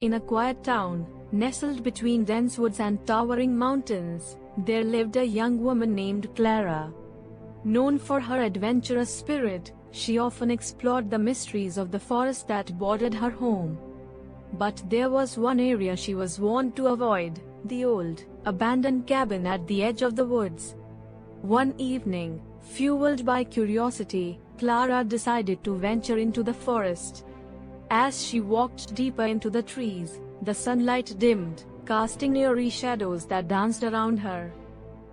In a quiet town, nestled between dense woods and towering mountains, there lived a young woman named Clara. Known for her adventurous spirit, she often explored the mysteries of the forest that bordered her home. But there was one area she was warned to avoid: the old, abandoned cabin at the edge of the woods. One evening, fueled by curiosity, Clara decided to venture into the forest. As she walked deeper into the trees, the sunlight dimmed, casting eerie shadows that danced around her.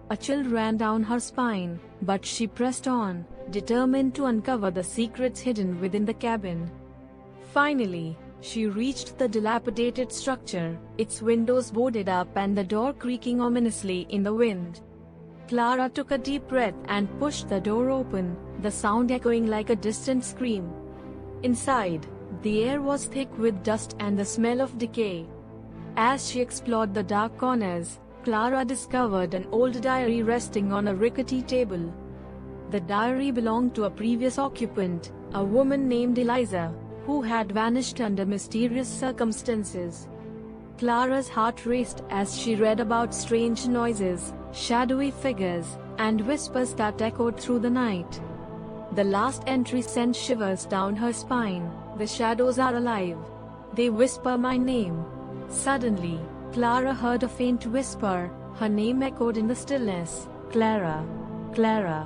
A chill ran down her spine, but she pressed on, determined to uncover the secrets hidden within the cabin. Finally, she reached the dilapidated structure, its windows boarded up and the door creaking ominously in the wind. Clara took a deep breath and pushed the door open, the sound echoing like a distant scream. Inside, the air was thick with dust and the smell of decay. As she explored the dark corners, Clara discovered an old diary resting on a rickety table. The diary belonged to a previous occupant, a woman named Eliza, who had vanished under mysterious circumstances. Clara's heart raced as she read about strange noises, shadowy figures, and whispers that echoed through the night. The last entry sent shivers down her spine. "The shadows are alive. They whisper my name." Suddenly, Clara heard a faint whisper. Her name echoed in the stillness. "Clara. Clara."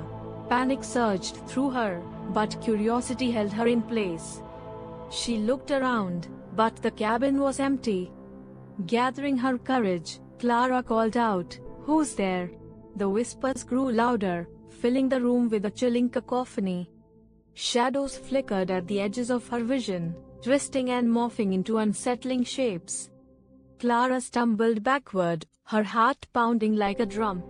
Panic surged through her, but curiosity held her in place. She looked around, but the cabin was empty. Gathering her courage, Clara called out, "Who's there?" The whispers grew louder, filling the room with a chilling cacophony. Shadows flickered at the edges of her vision, twisting and morphing into unsettling shapes. Clara stumbled backward, her heart pounding like a drum.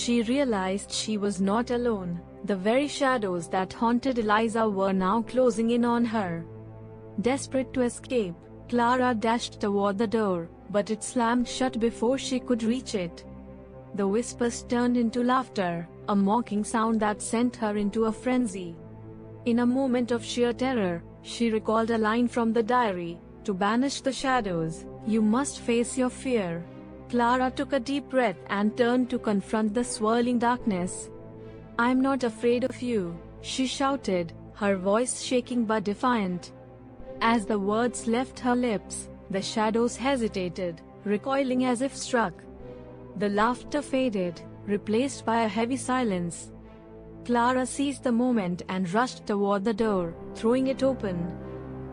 She realized she was not alone. The very shadows that haunted Eliza were now closing in on her. Desperate to escape, Clara dashed toward the door, but it slammed shut before she could reach it. The whispers turned into laughter, a mocking sound that sent her into a frenzy. In a moment of sheer terror, she recalled a line from the diary: "To banish the shadows, you must face your fear." Clara took a deep breath and turned to confront the swirling darkness. "I'm not afraid of you," she shouted, her voice shaking but defiant. As the words left her lips, the shadows hesitated, recoiling as if struck. The laughter faded, replaced by a heavy silence. Clara seized the moment and rushed toward the door, throwing it open.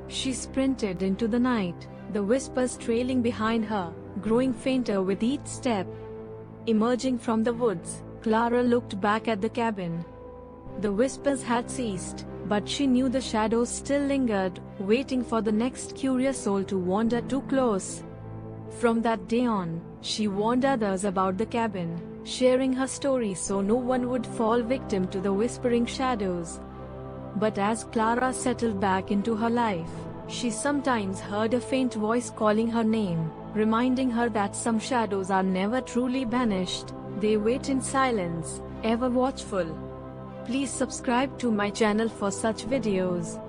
She sprinted into the night, the whispers trailing behind her, growing fainter with each step. Emerging from the woods, Clara looked back at the cabin. The whispers had ceased, but she knew the shadows still lingered, waiting for the next curious soul to wander too close. From that day on, she warned others about the cabin, sharing her story so no one would fall victim to the whispering shadows. But as Clara settled back into her life, she sometimes heard a faint voice calling her name, reminding her that some shadows are never truly banished. They wait in silence, ever watchful. Please subscribe to my channel for such videos.